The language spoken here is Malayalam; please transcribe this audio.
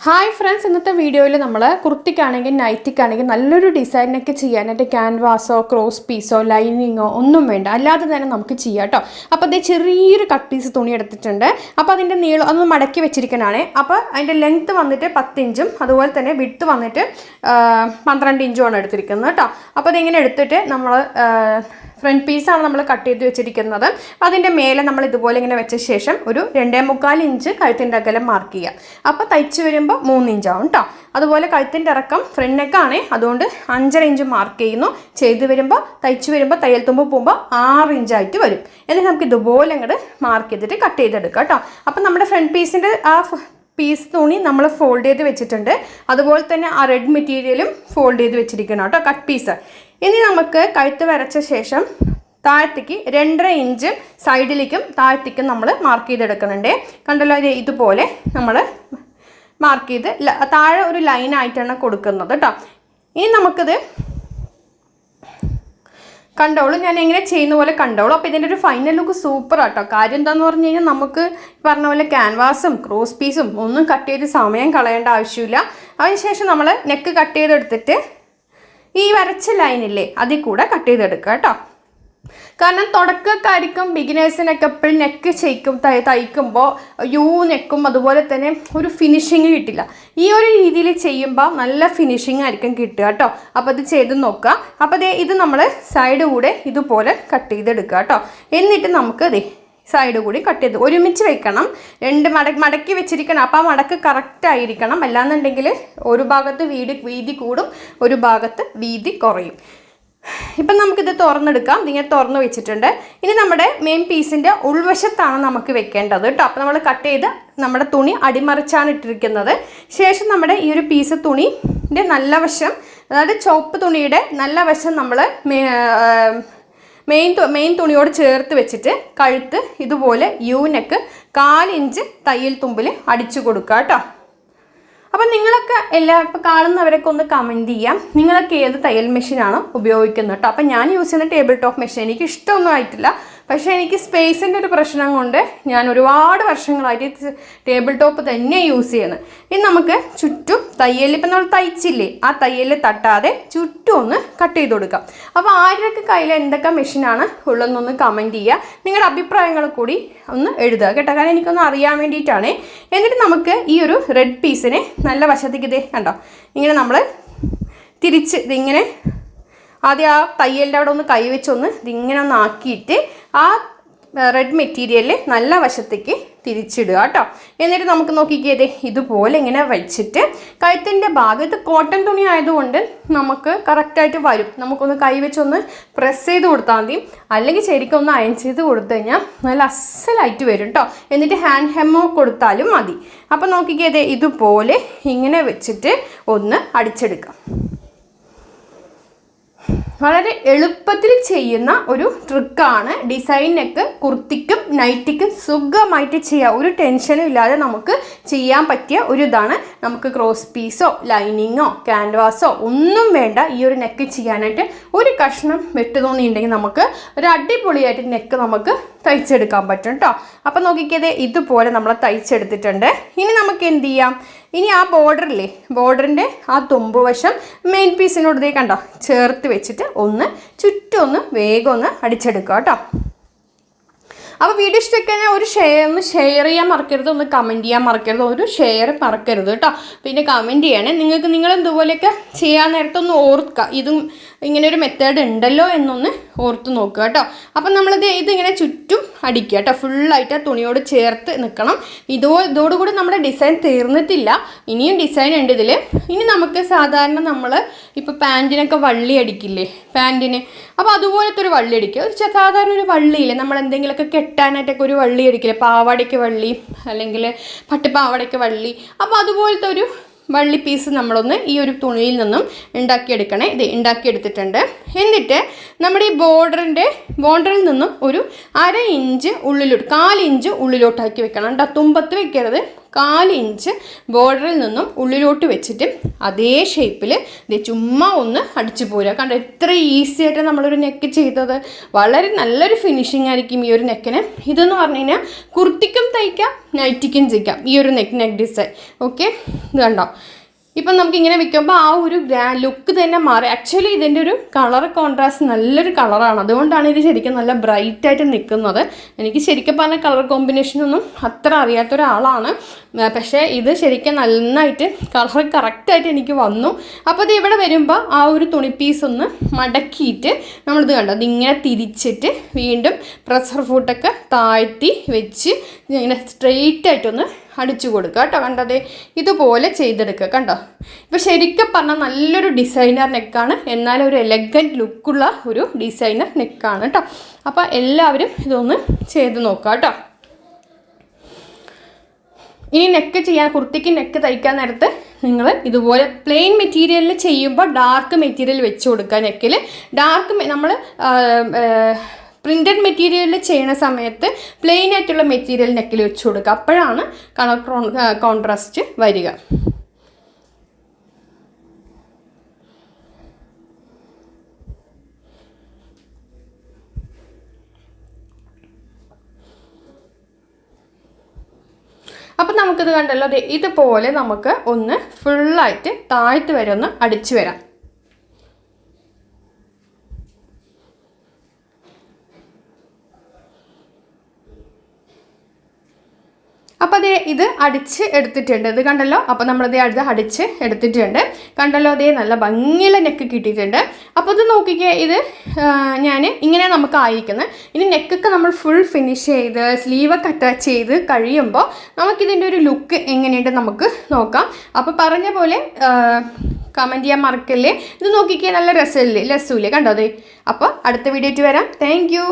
ഹായ് ഫ്രണ്ട്സ്, ഇന്നത്തെ വീഡിയോയിൽ നമ്മൾ കുർത്തിക്കാണെങ്കിൽ നൈറ്റിക്കാണെങ്കിൽ നല്ലൊരു ഡിസൈനൊക്കെ ചെയ്യാനായിട്ട് ക്യാൻവാസോ ക്രോസ് പീസോ ലൈനിങ്ങോ ഒന്നും വേണ്ട, അല്ലാതെ തന്നെ നമുക്ക് ചെയ്യാം കേട്ടോ. അപ്പോൾ അതേ ചെറിയൊരു കട്ട് പീസ് തുണി എടുത്തിട്ടുണ്ട്. അപ്പോൾ അതിൻ്റെ നീളം അതൊന്ന് മടക്കി വെച്ചിരിക്കണേ. അപ്പോൾ അതിൻ്റെ ലെങ്ത്ത് വന്നിട്ട് 10 ഇഞ്ചും അതുപോലെ തന്നെ വിഡ്ത്ത് വന്നിട്ട് 12 ഇഞ്ചുമാണ് എടുത്തിരിക്കുന്നത് കേട്ടോ. അപ്പോൾ അതിങ്ങനെ എടുത്തിട്ട് നമ്മൾ ഫ്രണ്ട് പീസാണ് നമ്മൾ കട്ട് ചെയ്ത് വെച്ചിരിക്കുന്നത്. അതിൻ്റെ മേലെ നമ്മൾ ഇതുപോലെ ഇങ്ങനെ വെച്ച ശേഷം ഒരു 2.25 ഇഞ്ച് കഴുത്തിൻ്റെ അകലം മാർക്ക് ചെയ്യുക. അപ്പോൾ തയ്ച്ച് വരുമ്പോൾ 3 ഇഞ്ചാവും കേട്ടോ. അതുപോലെ കഴുത്തിൻ്റെ ഇറക്കം ഫ്രണ്ട് നെക്കാണ്, അതുകൊണ്ട് 5.5 ഇഞ്ച് മാർക്ക് ചെയ്യുന്നു. ചെയ്ത് വരുമ്പോൾ തയ്ച്ച് വരുമ്പോൾ തയ്യൽ തുമ്പ് പോകുമ്പോൾ 6 ഇഞ്ചായിട്ട് വരും. എന്നിട്ട് നമുക്ക് ഇതുപോലെ അങ്ങോട്ട് മാർക്ക് ചെയ്തിട്ട് കട്ട് ചെയ്തെടുക്കാം കേട്ടോ. അപ്പം നമ്മുടെ ഫ്രണ്ട് പീസിൻ്റെ ആ പീസ് തുണി നമ്മൾ ഫോൾഡ് ചെയ്ത് വെച്ചിട്ടുണ്ട്. അതുപോലെ തന്നെ ആ റെഡ് മെറ്റീരിയലും ഫോൾഡ് ചെയ്ത് വെച്ചിരിക്കണം കേട്ടോ, കട്ട് പീസ്. ഇനി നമുക്ക് കഴുത്ത് വരച്ച ശേഷം താഴത്തേക്ക് 2.5 ഇഞ്ച് സൈഡിലേക്കും താഴത്തേക്കും നമ്മൾ മാർക്ക് ചെയ്തെടുക്കുന്നുണ്ട്. കണ്ടല്ലോ, ഇതുപോലെ നമ്മൾ മാർക്ക് ചെയ്ത് താഴെ ഒരു ലൈനായിട്ടാണ് കൊടുക്കുന്നത് കേട്ടോ. ഇനി നമുക്കിത് കണ്ടോളൂ, ഞാൻ എങ്ങനെ ചെയ്യുന്ന പോലെ കണ്ടോളൂ. അപ്പോൾ ഇതിൻ്റെ ഒരു ഫൈനൽ ലുക്ക് സൂപ്പർ ആട്ടോ. കാര്യം എന്താണെന്ന് പറഞ്ഞു കഴിഞ്ഞാൽ നമുക്ക് പറഞ്ഞ പോലെ ക്യാൻവാസും ക്രോസ് പീസും ഒന്നും കട്ട് ചെയ്ത് സമയം കളയേണ്ട ആവശ്യമില്ല. അതിനുശേഷം നമ്മൾ നെക്ക് കട്ട് ചെയ്തെടുത്തിട്ട് ഈ വരച്ച ലൈനില്ലേ അതിൽ കൂടെ കട്ട് ചെയ്തെടുക്കുക കേട്ടോ. കാരണം തുടക്കക്കാർക്കും ബിഗിനേഴ്സിനൊക്കെ എപ്പോഴും നെക്ക് തയ്ക്കുമ്പോൾ നെക്കും അതുപോലെ തന്നെ ഒരു ഫിനിഷിങ് കിട്ടില്ല. ഈ ഒരു രീതിയിൽ ചെയ്യുമ്പോൾ നല്ല ഫിനിഷിങ് ആയിരിക്കും കിട്ടുക കേട്ടോ. അപ്പോൾ അത് ചെയ്ത് നോക്കുക. അപ്പോൾ ഇത് നമ്മൾ സൈഡ് കൂടെ ഇതുപോലെ കട്ട് ചെയ്തെടുക്കുക കേട്ടോ. എന്നിട്ട് നമുക്ക് സൈഡ് കൂടി കട്ട് ചെയ്ത് ഒരുമിച്ച് വെക്കണം. 2 മടക്കി വെച്ചിരിക്കണം. അപ്പോൾ ആ മടക്ക് കറക്റ്റ് ആയിരിക്കണം. അല്ലാന്നുണ്ടെങ്കിൽ ഒരു ഭാഗത്ത് വീതി കൂടും, ഒരു ഭാഗത്ത് വീതി കുറയും. ഇപ്പം നമുക്കിത് തുറന്നെടുക്കാം. ഇങ്ങനെ തുറന്ന് വെച്ചിട്ടുണ്ട്. ഇനി നമ്മുടെ മെയിൻ പീസിൻ്റെ ഉൾവശത്താണ് നമുക്ക് വെക്കേണ്ടത് കേട്ടോ. അപ്പോൾ നമ്മൾ കട്ട് ചെയ്ത് നമ്മുടെ തുണി അടിമറിച്ചാണ് ഇട്ടിരിക്കുന്നത്. ശേഷം നമ്മുടെ ഈ ഒരു പീസ് തുണിൻ്റെ നല്ല വശം, അതായത് ചുവപ്പ് തുണിയുടെ നല്ല വശം നമ്മൾ മെയിൻ തുണിയോട് ചേർത്ത് വെച്ചിട്ട് കഴുത്ത് ഇതുപോലെ നെക്ക് 4 ഇഞ്ച് തയ്യൽ തുമ്പിൽ അടിച്ചു കൊടുക്കുക കേട്ടോ. അപ്പം നിങ്ങളൊക്കെ ഇപ്പോൾ കാണുന്നവരൊക്കെ ഒന്ന് കമൻറ്റ് ചെയ്യാം, നിങ്ങളൊക്കെ ഏത് തയ്യൽ മെഷീനാണ് ഉപയോഗിക്കുന്നത് കേട്ടോ. അപ്പം ഞാൻ യൂസ് ചെയ്യുന്ന ടേബിൾ ടോപ്പ് മെഷീൻ. എനിക്ക് ഇഷ്ടമൊന്നും ആയിട്ടില്ല, പക്ഷേ എനിക്ക് സ്പേസിൻ്റെ ഒരു പ്രശ്നം കൊണ്ട് ഞാൻ ഒരുപാട് വർഷങ്ങളായിട്ട് ടേബിൾ ടോപ്പ് തന്നെ യൂസ് ചെയ്യുന്നത്. ഇനി നമുക്ക് ചുറ്റും തയ്യൽ, ഇപ്പം നമ്മൾ തയ്ച്ചില്ലേ ആ തയ്യൽ തട്ടാതെ ചുറ്റും ഒന്ന് കട്ട് ചെയ്ത് കൊടുക്കാം. അപ്പോൾ ആരുടെയൊക്കെ കയ്യിൽ എന്തൊക്കെ മെഷീനാണ് ഉള്ളതെന്നൊന്ന് കമൻറ്റ് ചെയ്യുക. നിങ്ങളുടെ അഭിപ്രായങ്ങൾ കൂടി ഒന്ന് എഴുതുക കേട്ടോ, കാരണം എനിക്കൊന്ന് അറിയാൻ വേണ്ടിയിട്ടാണ്. എന്നിട്ട് നമുക്ക് ഈ ഒരു റെഡ് പീസിനെ നല്ല വശത്തേക്ക് കണ്ടോ ഇങ്ങനെ നമ്മൾ തിരിച്ച് ഇതിങ്ങനെ ആദ്യം ആ തയ്യലിൻ്റെ അവിടെ ഒന്ന് കൈവച്ചൊന്ന് ഇതിങ്ങനെ ഒന്ന് ആക്കിയിട്ട് ആ റെഡ് മെറ്റീരിയലിൽ നല്ല വശത്തേക്ക് തിരിച്ചിടുക കേട്ടോ. എന്നിട്ട് നമുക്ക് നോക്കിക്കേ ഇതുപോലെ ഇങ്ങനെ വെച്ചിട്ട് കഴുത്തിൻ്റെ ഭാഗം, ഇത് കോട്ടൺ തുണി ആയതുകൊണ്ട് നമുക്ക് കറക്റ്റായിട്ട് വരും. നമുക്കൊന്ന് കൈവച്ചൊന്ന് പ്രസ് ചെയ്ത് കൊടുത്താൽ മതി, അല്ലെങ്കിൽ ശരിക്കും ഒന്ന് അയൺ ചെയ്ത് കൊടുത്തു കഴിഞ്ഞാൽ നല്ല അസലായിട്ട് വരും കേട്ടോ. എന്നിട്ട് ഹാൻഡ് ഹെമ്മോ കൊടുത്താലും മതി. അപ്പോൾ നോക്കിക്കേ ഇതുപോലെ ഇങ്ങനെ വെച്ചിട്ട് ഒന്ന് അടിച്ചെടുക്കാം. വളരെ എളുപ്പത്തിൽ ചെയ്യുന്ന ഒരു ട്രിക്കാണ്. ഡിസൈനൊക്കെ കുർത്തിക്കും നൈറ്റിക്കും സുഖമായിട്ട് ചെയ്യാം. ഒരു ടെൻഷനും ഇല്ലാതെ നമുക്ക് ചെയ്യാൻ പറ്റിയ ഒരു ഇതാണ്. നമുക്ക് ക്രോസ് പീസോ ലൈനിങ്ങോ ക്യാൻവാസോ ഒന്നും വേണ്ട ഈ ഒരു നെക്ക് ചെയ്യാനായിട്ട്. ഒരു കഷ്ണം വെട്ടുതോന്നിയുണ്ടെങ്കിൽ നമുക്ക് ഒരു അടിപൊളിയായിട്ട് നെക്ക് നമുക്ക് തയ്ച്ചെടുക്കാൻ പറ്റും കേട്ടോ. അപ്പം നോക്കിക്കേ ഇതുപോലെ നമ്മൾ തയ്ച്ചെടുത്തിട്ടുണ്ട്. ഇനി നമുക്ക് എന്ത് ചെയ്യാം, ഇനി ആ ബോർഡറില്ലേ ബോർഡറിൻ്റെ ആ തുമ്പ് വശം മെയിൻ പീസിനോട് കണ്ടോ ചേർത്ത് വെച്ചിട്ട് ഒന്ന് ചുറ്റും ഒന്ന് വേഗം ഒന്ന് അടിച്ചെടുക്കുക കേട്ടോ. അപ്പോൾ വീഡിയോ ഇഷ്ടമൊക്കെ ഒരു ഷെയർ ചെയ്യാൻ മറക്കരുത്, ഒന്ന് കമൻറ്റ് ചെയ്യാൻ മറക്കരുത്, ഒരു ഷെയർ മറക്കരുത് കേട്ടോ. പിന്നെ കമൻറ്റ് ചെയ്യണേ. നിങ്ങൾ ഇതുപോലെയൊക്കെ ചെയ്യാൻ നേരത്തൊന്ന് ഓർക്കുക, ഇതും ഇങ്ങനെ ഒരു മെത്തേഡ് ഉണ്ടല്ലോ എന്നൊന്ന് ഓർത്ത് നോക്കുക കേട്ടോ. അപ്പം ഇതിങ്ങനെ ചുറ്റും അടിക്കുക കേട്ടോ. ഫുള്ളായിട്ട് ആ തുണിയോട് ചേർത്ത് നിൽക്കണം. ഇതോടുകൂടി നമ്മുടെ ഡിസൈൻ തീർന്നിട്ടില്ല, ഇനിയും ഡിസൈൻ ഉണ്ട് ഇതിൽ. ഇനി നമുക്ക് സാധാരണ നമ്മൾ ഇപ്പോൾ പാൻറ്റിനൊക്കെ വള്ളി അടിക്കില്ലേ പാൻറ്റിന്, അപ്പോൾ അതുപോലത്തെ ഒരു വള്ളി അടിക്കുക. സാധാരണ ഒരു വള്ളിയില്ലേ നമ്മൾ എന്തെങ്കിലുമൊക്കെ കെട്ടാനായിട്ടൊക്കെ ഒരു വള്ളി അടിക്കില്ലേ, പാവാടയ്ക്ക് വള്ളി അല്ലെങ്കിൽ പട്ടുപാവാടയ്ക്ക് വള്ളി. അപ്പോൾ അതുപോലത്തെ ഒരു വള്ളി പീസ് നമ്മളൊന്ന് ഈ ഒരു തുണിയിൽ നിന്നും ഉണ്ടാക്കിയെടുക്കണേ. ഇത് ഉണ്ടാക്കിയെടുത്തിട്ടുണ്ട്. എന്നിട്ട് നമ്മുടെ ഈ ബോർഡറിൽ നിന്നും ഒരു 1/2 ഇഞ്ച് ഉള്ളിലോട്ട് 4 ഇഞ്ച് ഉള്ളിലോട്ടാക്കി വെക്കണം കേട്ടോ. തുമ്പത്ത് വെക്കരുത്, 1/4 ഇഞ്ച് ബോർഡറിൽ നിന്നും ഉള്ളിലോട്ട് വെച്ചിട്ട് അതേ ഷേപ്പിൽ ഇത് ചുമ്മാ ഒന്ന് അടിച്ചു പോരുക. കണ്ടോ എത്ര ഈസി ആയിട്ട് നമ്മളൊരു നെക്ക് ചെയ്തത്. വളരെ നല്ലൊരു ഫിനിഷിംഗ് ആയിരിക്കും ഈ ഒരു നെക്കിന്. ഇതെന്ന് പറഞ്ഞു കഴിഞ്ഞാൽ കുർത്തിക്കും തയ്ക്കാം, നൈറ്റിക്കും ചെയ്യാം ഈ ഒരു നെക്ക് ഡിസൈൻ. ഓക്കെ, ഇത് കണ്ടോ. ഇപ്പം നമുക്കിങ്ങനെ വെക്കുമ്പോൾ ആ ഒരു ലുക്ക് തന്നെ മാറി. ആക്ച്വലി ഇതിൻ്റെ ഒരു കളർ കോൺട്രാസ്റ്റ് നല്ലൊരു കളറാണ്. അതുകൊണ്ടാണ് ഇത് ശരിക്കും നല്ല ബ്രൈറ്റായിട്ട് നിൽക്കുന്നത്. എനിക്ക് ശരിക്കും പറഞ്ഞാൽ കളർ കോമ്പിനേഷനൊന്നും അത്ര അറിയാത്ത ഒരാളാണ്. പക്ഷേ ഇത് ശരിക്കും നന്നായിട്ട് കളർ കറക്റ്റായിട്ട് എനിക്ക് വന്നു. അപ്പോൾ ഇത് ഇവിടെ വരുമ്പോൾ ആ ഒരു തുണി പീസ് ഒന്ന് മടക്കിയിട്ട് നമ്മളിത് കണ്ടോ ഇതിങ്ങനെ തിരിച്ചിട്ട് വീണ്ടും പ്രഷർ ഫുട്ടൊക്കെ താഴ്ത്തി വെച്ച് ഇങ്ങനെ സ്ട്രെയിറ്റ് ആയിട്ടൊന്ന് അടിച്ചു കൊടുക്കുക കേട്ടോ. കണ്ടതേ ഇതുപോലെ ചെയ്തെടുക്കുക. കണ്ടോ ഇപ്പോൾ ശരിക്കും പറഞ്ഞാൽ നല്ലൊരു ഡിസൈനർ നെക്കാണ്, എന്നാലും ഒരു എലഗൻറ്റ് ലുക്കുള്ള ഒരു ഡിസൈനർ നെക്കാണ് കേട്ടോ. അപ്പോൾ എല്ലാവരും ഇതൊന്ന് ചെയ്ത് നോക്കുക കേട്ടോ. ഇനി നെക്ക് ചെയ്യാൻ, കുർത്തിക്ക് നെക്ക് തയ്ക്കാൻ നേരത്ത് നിങ്ങൾ ഇതുപോലെ പ്ലെയിൻ മെറ്റീരിയലിൽ ചെയ്യുമ്പോൾ ഡാർക്ക് മെറ്റീരിയൽ വെച്ച് കൊടുക്കുക നെക്കിൽ. നമ്മൾ പ്രിൻറ്റഡ് മെറ്റീരിയലിൽ ചെയ്യുന്ന സമയത്ത് പ്ലെയിൻ ആയിട്ടുള്ള മെറ്റീരിയൽ നെക്കിൽ വെച്ച് കൊടുക്കുക. അപ്പോഴാണ് കളർ കോൺട്രാസ്റ്റ് വരിക. അപ്പം നമുക്കിത് കണ്ടല്ലോ, ഇതുപോലെ നമുക്ക് ഒന്ന് ഫുള്ളായിട്ട് താഴ്ത്ത് വരെ ഒന്ന് അടിച്ചു വരാം. അപ്പോൾ ഇത് അടിച്ച് എടുത്തിട്ടുണ്ട്. ഇത് കണ്ടല്ലോ. അപ്പോൾ നമ്മളിത് അടിച്ച് എടുത്തിട്ടുണ്ട്. കണ്ടല്ലോ, നല്ല ഭംഗിയുള്ള നെക്ക് കിട്ടിയിട്ടുണ്ട്. അപ്പോൾ ഇത് നോക്കിക്കേ, ഇത് ഞാൻ ഇങ്ങനെ നമുക്ക് ആയിരിക്കുന്നത്. ഇനി നെക്കൊക്കെ നമ്മൾ ഫുൾ ഫിനിഷ് ചെയ്ത് സ്ലീവൊക്കെ അറ്റാച്ച് ചെയ്ത് കഴിയുമ്പോൾ നമുക്കിതിൻ്റെ ഒരു ലുക്ക് എങ്ങനെയുണ്ട് നമുക്ക് നോക്കാം. അപ്പോൾ പറഞ്ഞ പോലെ കമൻറ്റ് ചെയ്യാൻ മറക്കല്ലേ. ഇത് നോക്കിക്കേ, നല്ല രസമില്ലേ, കണ്ടോ. അപ്പോൾ അടുത്ത വീഡിയോ ആയിട്ട് വരാം. Thank you.